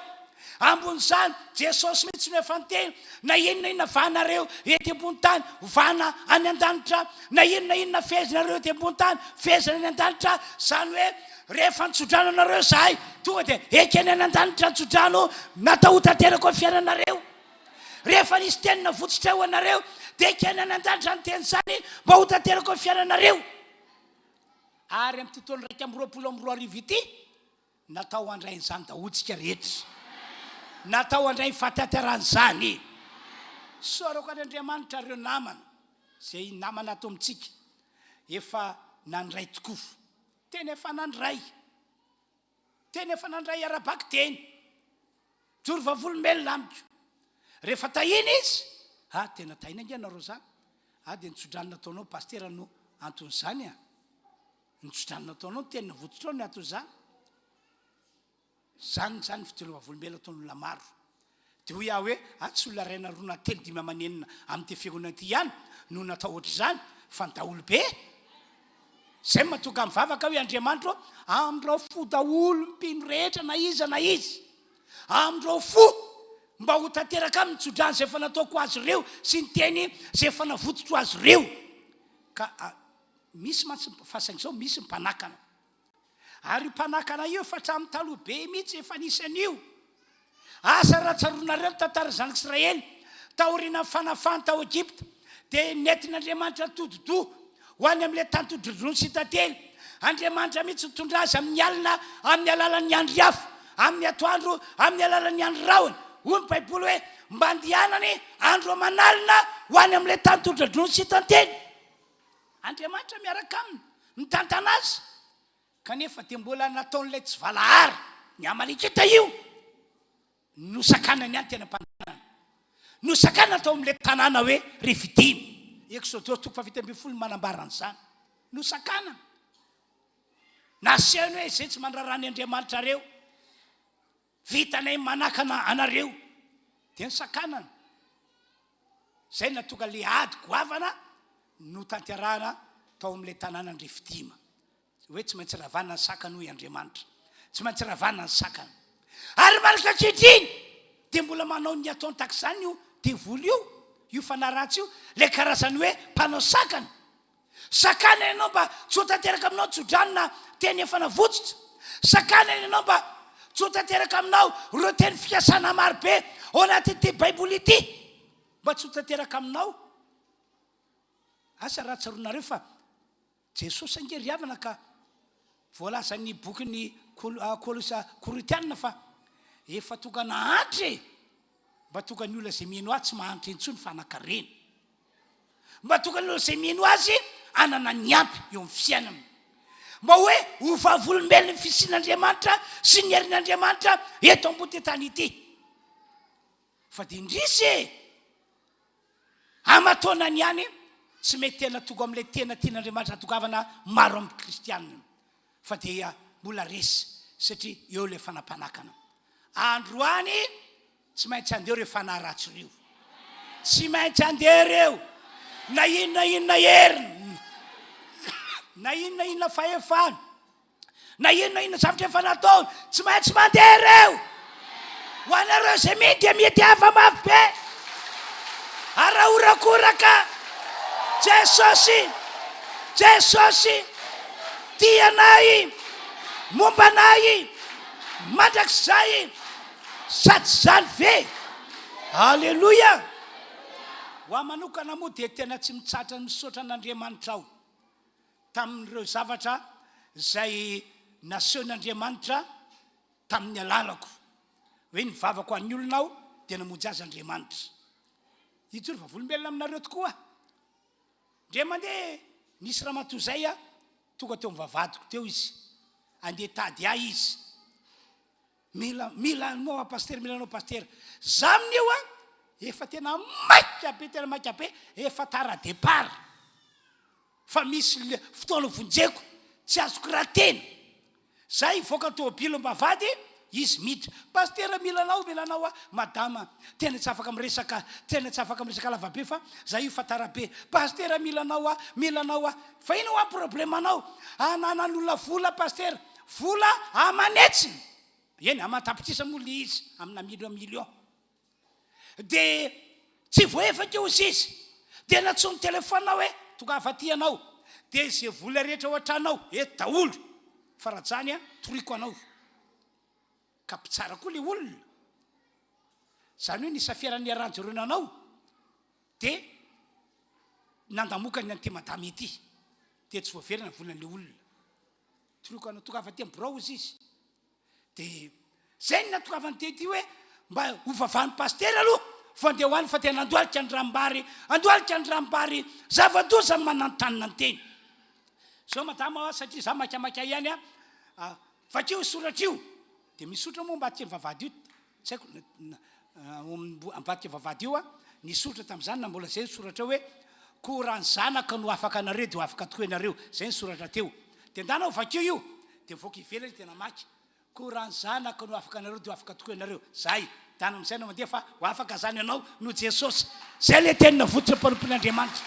B: ambony zany Jesosy mihitsy no efa niteny na inona vahanareo ety ambony tany vahana any an-danitra na inona fehezanareo ety ambony tany fehezana any an-danitra zany hoe rehefa nitsodrano anareo zahay tonga dia ekeny any an-danitra nitsodrano natao tanterako fiainanareo rehefa nisy tenina votsitra ho anareo dia ekeny any an-danitra ny teny zany mba ho tanterako fiainanareo ary amin'ity taona raika amby roapolo amby roa arivo ity natao andrain'izany dahotsika rehetra natao andray fatateran'izany sorako an'Andriamanitra ireo namana zay namana ato amintsika efa nandray tokoa tena efa nandray arabaky teny tory vavolombelona amiko rehefa tahina izy tena tahina inga nareo zany dia nitsodranona ataonao pastera no anton'izany nitsodranona ataonao tena vototrao ny anton'izany zany fitolona volombelona ataon'olona maro dia hoy aho hoe tsy olona raina roa na telo dimy amanenina amin'ity fiangonana ity ihany no natao ohatry zany fa ny daholo be zay mahatonga mivavaka hoe Andriamanitra amindreo fo daholo mpino rehetra na izy amindreo fo mba ho tanteraka amin'ny tsodrany zay efa nataoko azy ireo sy ny teny zay efa navototro azy ireo ka misy fasainy zao misy mpanakana ary mpanakana io efa hatramin'ny taloha be mihitsy efa nisan'io asa ratsaronareo tantara zanak'Israely taoriana fanafany tao Egypta dia nentin'Andriamanitra tododo ho any amin'ilay tany todrodrony sy tantely Andriamanitra mihitsy nitondra azy amin'ny alina amin'ny alalan'ny andro hafa amin'ny atoandro amin'ny alalan'ny andro rahona hoy ny baiboly hoe mba andehanany andro aman'alina ho any amin'ilay tany todrodrony sy tantely Andriamanitra miaraka aminy mitantana azy kanefa dia mbola nataon'ilay tsy valahary ny Amalekita io nosakanany any tena mpananana nosakana tao amin'ilay tanàna hoe Refidim Exodus 20 manambaran'izany nosakana nasehany hoe izay tsy mandrarany Andriamanitra reo vitanay manakana anareo dia ny sakanana zay natonga le ady goavana no tanterahana tao amin'ilay tanàna ny Refitima hoe tsy maintsy ravana ny sakana hoy Andriamanitra tsy maintsy ravana ny sakana ary marika ankehitriny dia mbola manao ny ataony tak'izany io devoly io fanaratsy io le karazany hoe mpanao sakana ianao mba tsy ho tanteraka aminao tso-dranona teny efa navotsitra sakana ianao mba tsy ho tanteraka aminao ireo teny fikasana marobe ao anatyty baiboly ity mba tsy ho tanteraka aminao asa raha tsaronareo fa Jesosy angery havana ka voalaza ny bokyny Korinthiana fa efa tonga nahantra mba tonga ny olona zay mino azy tsy mahantra intsony fanakarena mba tonga ny olona zay mino azy anana ny ampy eo amin'ny fiainana mba hoe ho vavolombelona ny fisian'Andriamanitra sy ny herin'Andriamanitra eto ambony tany ity fa dia indrisy amataona ny any tsy mety tena tonga amin'ilay tena tian'Andriamanitra tongavana maro amin'ny kristianina fa dia mbola resy satria eo ilay fanampanakana androany tsy maintsy andeha reo fanaratsy reo tsy maintsy andeha reo na inona herina na inona fahefana na inona zavatra efa nataony tsy maintsy mandeha reo ho anareo zay mety dia mety hafa mafy be arahorakoraka Jesosy tianay mombanay mandrakizay sady zany ve alleloia ho aho manokana moa dia tena tsy mitsatra misaotra an'Andriamanitra aho tamin'ireo zavatra zay nasehon'Andriamanitra tamin'ny alalako hoe nivavako an'ny olona aho dia namonjy azy Andriamanitra itsony vavolombelona aminareo tokoa ndre mandeha nisy raha matoy zay tonga teo mivavadiko teo izy andeha tady ahy izy milanao paster milanao paster za amin'io efa tena maika be tena maika be efa tara départ fa misy fotoana vonjeko tsy azoko raha tena za ivoaka tôbilo mbavady izy miditra paster milanao madama tena tsy afaka miresaka lavabe fa za io fa tara be paster milanao fa ino ho problèmanao anan'olona vola paster vola amanetsiny eny amatapitisa mola izy amina million dia tsy voefaka io izy dia natsony telefona hoe tonga afaty anao dia zay vola rehetra ohatranao eto daholo farajany toriko anao ka pitsara koa le olona zany hoe nisafiaran'ny aranjereo anao dia nandamokany an'ity madamy ity dia tsy voaverina volan'le olona toriko anao tonga afaty am'brao izy dia zay ny natokavany tety hoe mba hovavany paster aloha fa andeha hoany fa tena andoalika ny rambary zava-doza manantanina anteny so madama satria za makamaka ihany vakeo soratra io dia misotra moa ambadika ny vavady io tsy haiko ambadika vavady io nisotra tamin'izany na mbola zay ny soratra hoe korany zanaka no afaka anareo dia ho afaka tokoa ianareo zay ny soratra teo dia ndanao vakeo io dia voaka ivelany tena maky korany zanaka no afaka anareo dia ho afaka tokoa ianareo zay dana amin'izay na mandeha fa ho afaka zany ianao no Jesosy zay le tenina vototra mpanompon'Andriamanitra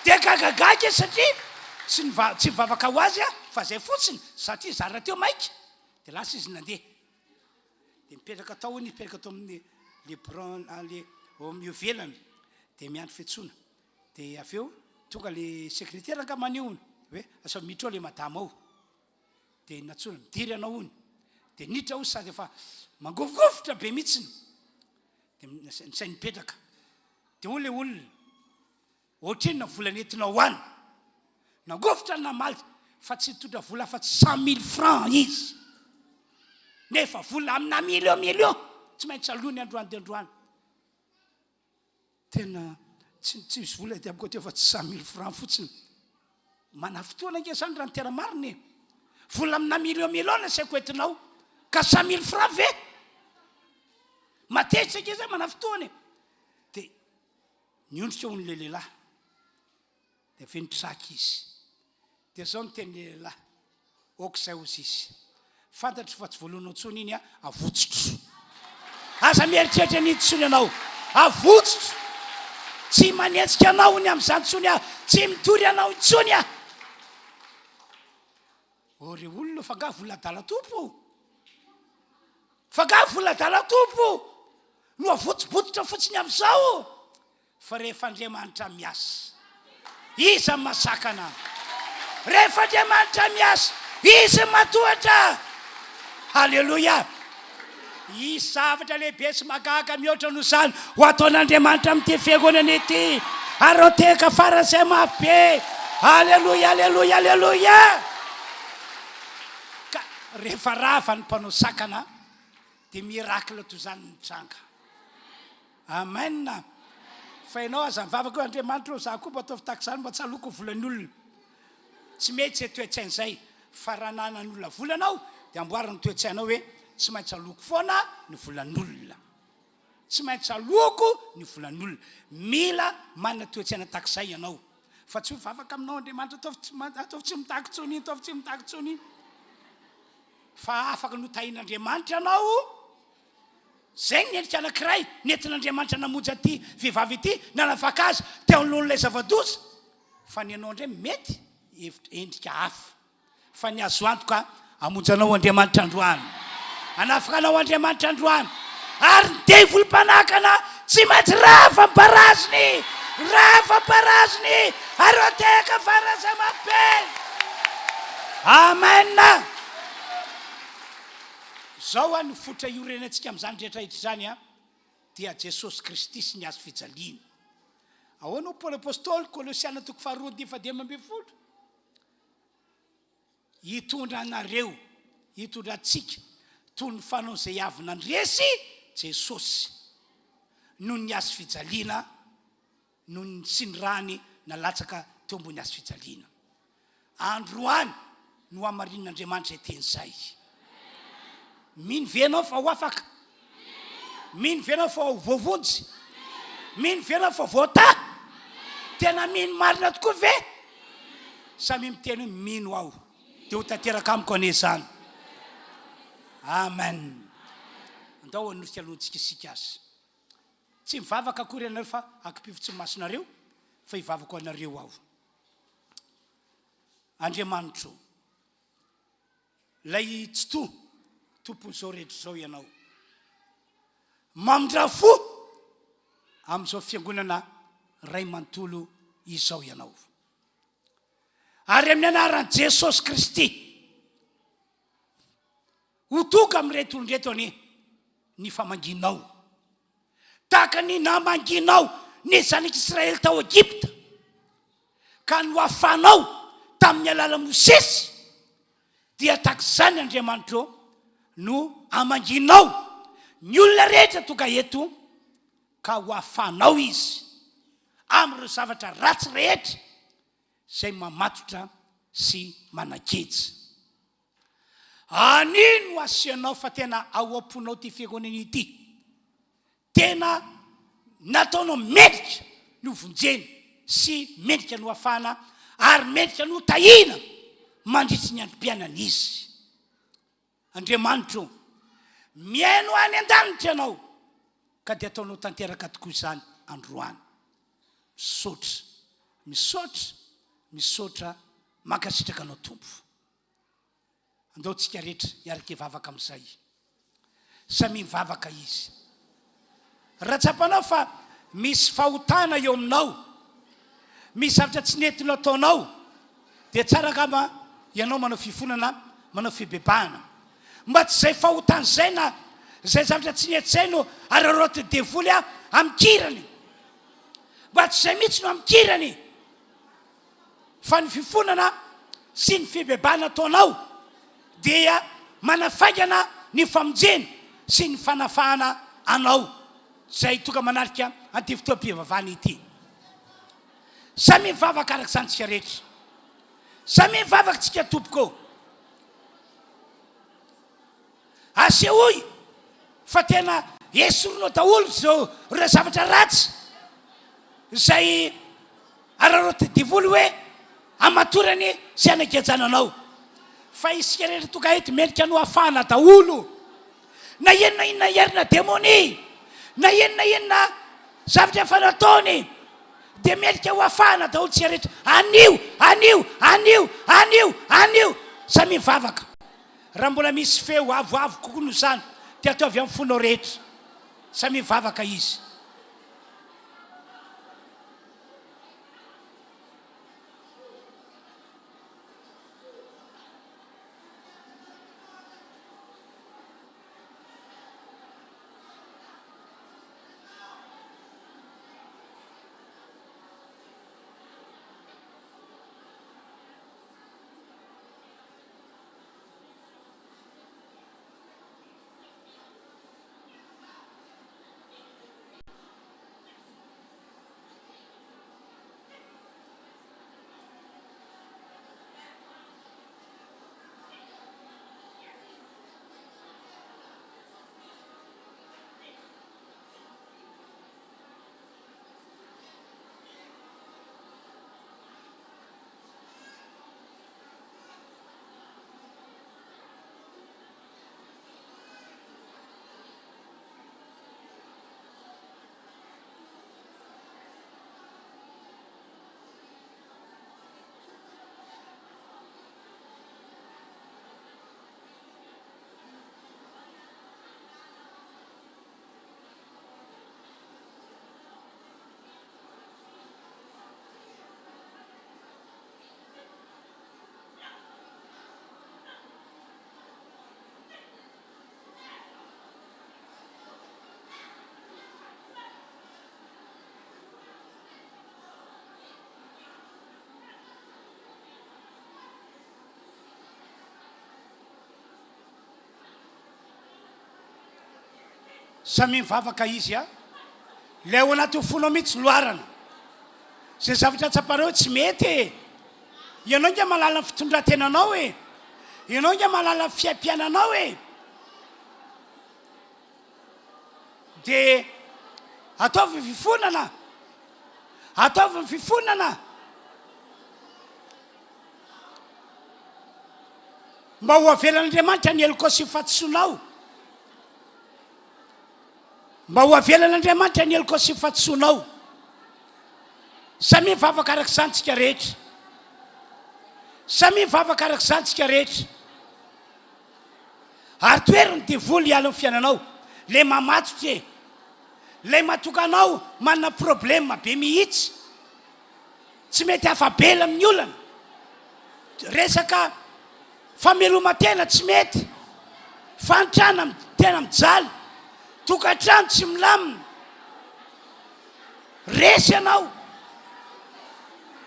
B: dia gagagaga satria tsy mivavaka ho azy fa zay fotsiny satria zarina teo maika dia lasa izy nandeha dia mipetraka tao amin'ny lebron le miovelany dia miandro fiantsona dia aveo tonga le secrétaire anka maneony hoe asa miditra ao le madama ao dia natsona midiry anao ony dia niditra ao sady efa mangofogofotra be mihitsiny dia nisay nipetraka dia hoy le olona ohatriny na vola nentinao any nangofotra namaly fa tsy totra vola fa 100 000 francs izy nefa vola amina million tsy maintsy alohany androany dia androany tena tsy misy vola dia amiko teo fa tsy 100 000 francs fotsiny manafotoana nge zany raha nytera mariny vola amina million na saiko entinao ka 100 000 francs ve matezitra nge zay manafotoany dia niondrika ho ny lehilahy dia fe nitraky izy dia zao ny teny lehilahy okizay ozy izy fantatry fa tsy voalohanao tsony iny avotsotro aza mieritreritra ny tsony anao avotsotro tsy manetsika anao ny amin'izany tsony tsy mitory anao intsony re olona fanga voladala tompo fanga voladala tompo no avotsobototra fotsiny amin'izao fa rehefa Andriamanitra miasa iza masakana rehefa Andriamanitra miasa iza matohatra halleloja izy zavatra lehibe sy magaga mihoatra no zany ho ataon'Andriamanitra amin'ity fiangonana ity ary teka farazay mafy be halleloja halleloja halleloja ka rehefa rava ny mpanao sakana dia mirakla toy izany mitranga amen fa ianao aza mivavaka hoe Andriamanitra za koa mba ataovy tahaka izany mba tsy haloko volan'ny olona tsy mety zay toetsain'izay fa raha nanan'olona volanao dia amboariny toetsainao hoe tsy maintsy haloko foana ny volan'olona tsy maintsy haloko ny volan'olona mila manana toetsaina tahaka izay ianao fa tsy mivavaka aminao Andriamanitra ataovy tsy mitahaka tsony ataovy tsy mitahaka tsony fa afaka notahin'Andriamanitra ianao zay ny endrika anankiray nentin'Andriamanitra namonjy aty vehivavy ity nanafaka azy teo alohan'ilay zava-doza fa ny anao indray mety endrika hafa fa ny azo antoka amonjanao Andriamanitra androany anafaka anao Andriamanitra androany ary ny devolom-panakana tsy maintsy rava baraziny ary oteka farazamabe amen zao ny fotra iorenantsika amin'izany rehetrarehetra izany dia Jesosy Kristy sy ny azo fijaliana ahoana Paoly apôstôly Kolosiana 4:10 hitondra anareo hitondra antsika toy ny fanao izay avy nandresy Jesosy noho ny azo fijaliana noho ny sy ny rany nalatsaka teo ambony azo fijaliana androany no hamarin'Andriamanitra teny izay mino venao fa ho afaka mino venao fa ho voavonjy mino venao fa voata tena mino marina tokoa ve samy miteny hoe mino aho dia ho tanteraka amiko ane izany amen andao any fialontsika isika azy tsy mivavaka akory ianareo fa akipivitsy masonareo fa hivavako anareo aho Andriamanitra lay tsy tompon'izao rehetra izao ianao mamindra fo amin'izao fiangonana ray manontolo izao ianao ary amin'ny anaran'i Jesosy Kristy ho tonga amin'reto olonreto any ny famanginao tahaka ny namanginao ny zanak'Israely tao Egypta ka no afanao tamin'ny alala Mosesy dia tahaka izany Andriamanitra no amanginao ny olona rehetra tonga eto ka ho afanao izy amin'ireo zavatra ratsy rehetra izay mamatotra sy manakejy anino asianao fa tena ao am-ponao ty fiangonana ity tena nataonao mendrika no vonjeny sy mendrika no afana ary mendrika no tahina mandritry ny androm-piainana izy Andriamanitra miaino any an-danitra ianao ka dia ataonao tanteraka tokoa izany androany misaotra mankasitraka anao tompo andao tsika rehetra hiaraka hivavaka amin'izay samy mivavaka izy raha tsapanao fa misy fahotana eo aminao misy zavatra tsy nentinao ataonao dia tsara ngamba ianao manao fifonana manao fibebahana mba tsy zay fahotana izay na zay zavatra tsy netsay no araroty devoly amikirany mba tsy zay mihitsy no amikirany fa ny fifonana sy ny fibebahana ataonao dia manafaingana ny famonjena sy ny fanafahana anao zay tonga manarika anty fotoam-pivavahana ity samy mivavaka araka izany tsika rehetra samy mivavaka tsika tompoko asehoy fa tena esoronao daholo zao ireo zavatra ratsy zay araroty devoly hoe amatorany sy anagejananao fa isika rehetra tonga eto mendrika no afahana daholo na inona herina demoni na inona zavatra efa nataony dia mendrika ho afahana daholo tsika rehetra anio samy mivavaka raha mbola misy feo avoavo kokoa no zany dia atao avy amin'ny fonao rehetra samy mivavaka izy. Samy mivavaka izy lay ao anaty fonao mihitsy loarana zay zavatra tsapanao tsy mety ianao nge malala ny fitondrantenanao ianao nge malala ny fiaimpiananao dia ataovy ny fifonana mba ho avelan'Andriamanitra ny heloka sy fahatsoanao mba ho avelan'Andriamanitra ny heloka sy fahatsoanao samy mivavaka araka izany tsika rehetra samy mivavaka araka izany tsika rehetra ary toeriny devoly hiala amin'ny fiainanao lay mamatotra lay matokanao manana problème be mihitsy tsy mety afabela amin'ny olana resaka fameloma-tena tsy mety fantrana tena mijaly tokantrano tsy milamina resy ianao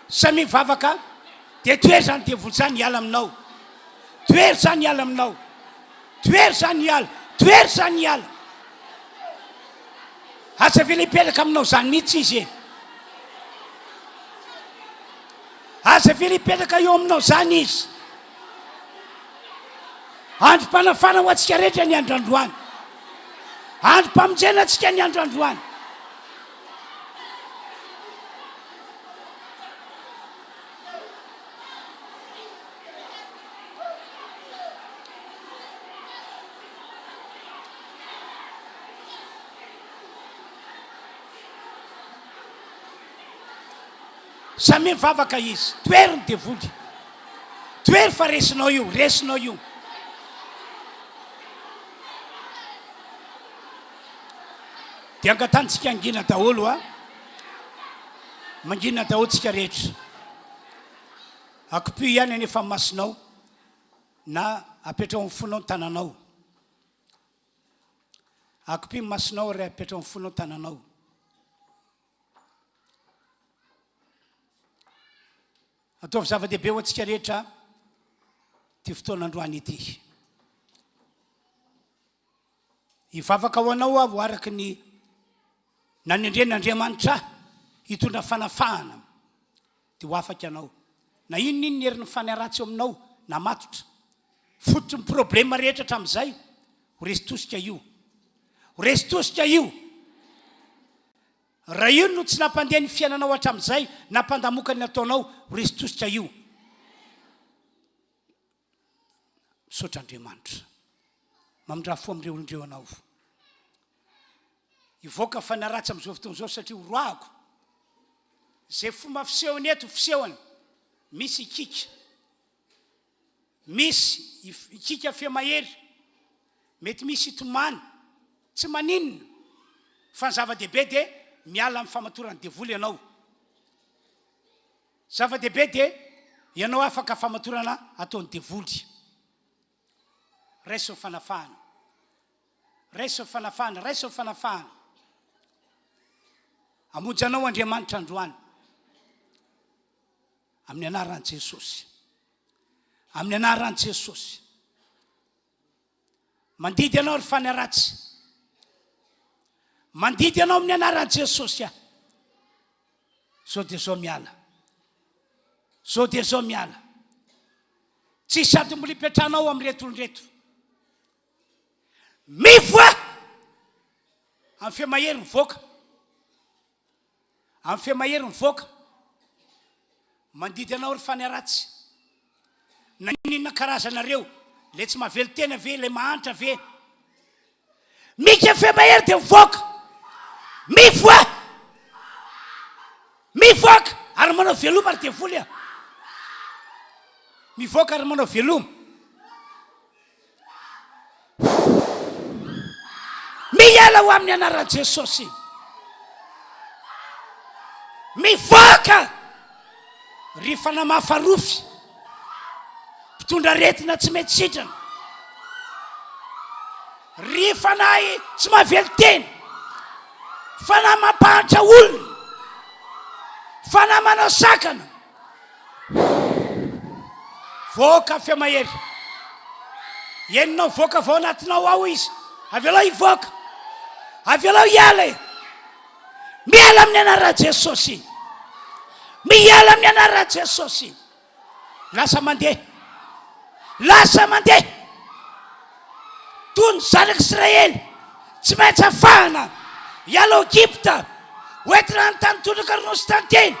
B: samy mivavaka dia toery zany devoly zany hiala aminao toery zany hiala aminao toery zany hiala aza vela hipetraka aminao zany mihitsy izy aza vela hipetraka eo aminao zany izy androm-panafana ho antsika rehetra ny androandroany androm-pamonjena antsika ny androandroany samy mivavaka izy toery ny devoly toery fa resinao io dia angatantsika angina daholo mangina daholo tsika rehetra akopio ihany anefa masinao na apetrao amin'ny fonao ny tananao akopio masinao ray apetrao amin'ny fonao ny tananao ataovy zava-dehibe ho antsika rehetra ty fotoanandroany ity hivavaka ho anao ho araky ny nanendren'Andriamanitra hitondra fanafahana dia ho afaka ianao na inonino heriny fanaratsy eo aminao na matotra fototry ny problème rehetra hatramin'izay ho resitosika io raha io no tsy nampandeha ny fiainanao hatramin'izay nampandamokany nataonao ho resitosika io misaotra Andriamanitra mamindra fo am'ireo olondreo anao ivoaka fanaratsy am'izao fotoana zao satria oroako zay fomba fisehony eto fisehony misy ikika misy ikika femahery mety misy itomany tsy maninona fa ny zava-dehibe dia miala amin'ny famatorany devoly ianao zava-dehibe dia ianao afaka famatorana ataony devoly raiso fanafahana raiso fanafahana raiso fanafahana amonjanao Andriamanitra androany amin'ny anaran'i Jesosy amin'ny anaran'i Jesosy mandidy ianao ry fanaratsy mandidy ianao amin'ny anaran'i Jesosy zao dia zao miala zao dia zao miala tsy sady mbola ipetranao amin'ny retolonreto mivoa amin'ny femahery mivoaka amin'ny femahery mivoaka mandidy anao ry fanaratsy na ninona karazanareo le tsy mavelo tena ve le mahantra ve mika femahery dia mivoaka mivoa mivoaka ary manao veloma ary devoly mivoaka ary manao veloma miala ho amin'ny anaran'i Jesosy mivoaka ry fanahy farofy mpitondra retina tsy mety sitrana ry fanahy tsy mavelo teny fanahy mampahatra olona fanahy manao sakana voaka femahery eninao voaka vao anatinao ao izy avelao ivoaka avelao iala miala amin'ny anaran'i Jesosy miala amin'ny anaran'i Jesosy lasa mandeha toy ny zanak'Israely tsy maintsy afahana iala Egypta hoentina ny tany tondroka ronosy tanteny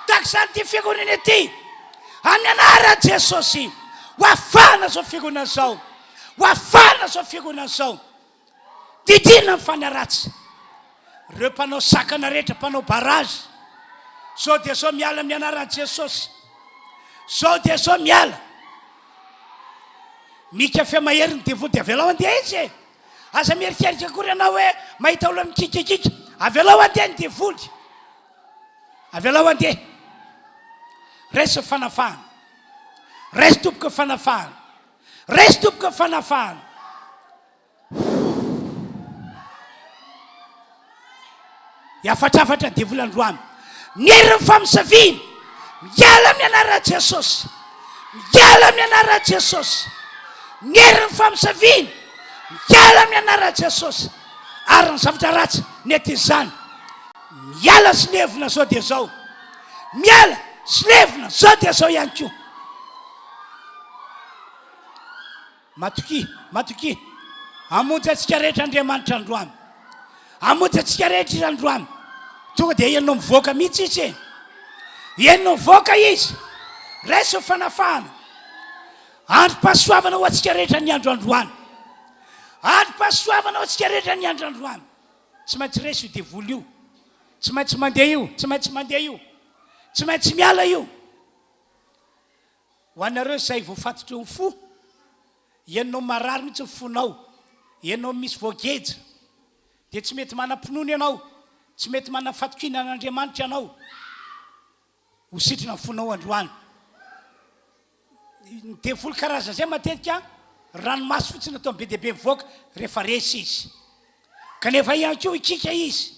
B: takizany ty fiangonana ity amin'ny anaran'i Jesosy ho afahana zao fiangonana zao ho afahana zao fiangonana zao didina ny fanaratsy reo mpanao sakana rehetra mpanao barazy zao dia zao miala amin'ny anaran'i Jesosy zao dia zao miala mika femahery ny devoly dia avelao andeha izy aza mierikerika kory ianao hoe mahita olo mikikikika avelao andeha ny devoly avelao andeha raisy fanafahana raisy tomboka fanafahana raisy tomboka fanafahana iafatrafatra ny devoly androany mieriny famisaviana miala amin'ny anaran'i Jesosy miala amin'ny anaran'i Jesosy mieriny famisaviana miala amin'ny anaran'i Jesosy ary ny zavatra ratsy nety izany miala sy levina zao dia zao miala sy levina zao dia zao ihany koa matoki amonjy atsika rehetra Andriamanitra androany amonjy atsika rehetra androany tonga dia enao mivoaka mihitsy izy enao mivoaka izy raiso fanafahana androm-pahasoavana ho atsika rehetra ny andro androany androm-pahasoavana ho atsika rehetra ny andro androany tsy maintsy resy io devoly io tsy maintsy mandeha io tsy maintsy mandeha io tsy maintsy miala io ho anareo izay voafatotra eo fo enao marary mihitsy fonao enao misy voageja dia tsy mety manam-pinoana ianao tsy mety manafatokiana an'Andriamanitra ianao ho sitrina fonao androany ny devoly karazana zay matetika ranomasy fotsiny atao be dehibe mivoaka rehefa resy izy kanefa ihany koa ikika izy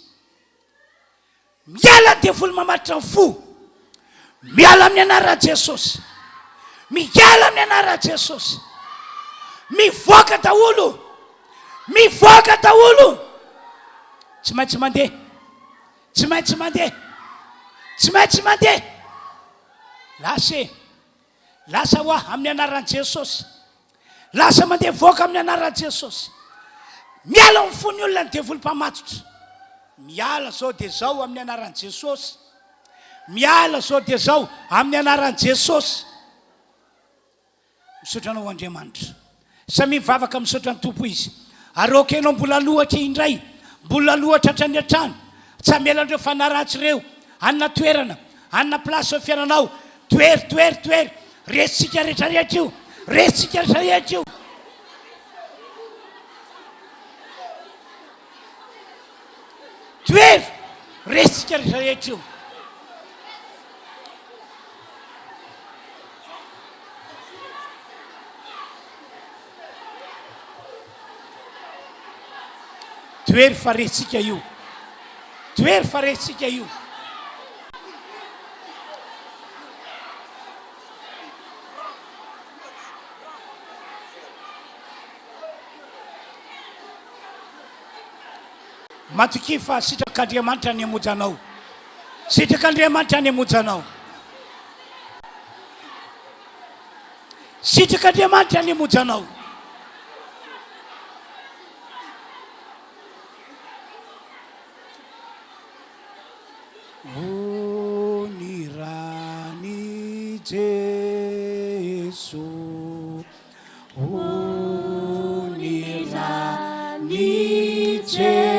B: miala devoly mamatitra ny fo miala amin'ny anaran'i Jesosy miala amin'ny anaran'i Jesosy mivoaka daholo tsy maintsy mandeha tsy maintsy mandeha tsy maintsy mandeha lasa ho amin'ny anaran'i Jesosy lasa mandeha voaka amin'ny anaran'i Jesosy miala ny fony olona ny devoly mpamatotra miala zao dia zao amin'ny anaran'i Jesosy miala zao dia zao amin'ny anaran'i Jesosy misaotra anao Andriamanitra samy mivavaka misaotra ny tompo izy ary okenao mbola lohatra indray mbola lohatra hatrany an-trano tsy amelan'ireo fanaratsy ireo anna toerana anna plasy eo fiainanao toery resitsika rehetrarehetra io resitsika rehetrarehetra io toery resitsika rehetrarehetra io toery fa resitsika io toery fa resitsika io matoki fa sitrak'Andriamanitra ny amojanao sitrak'Andriamanitra ny amojanao sitrak'Andriamanitra ny amojanao o ny rany Jesu o ny rany Jesu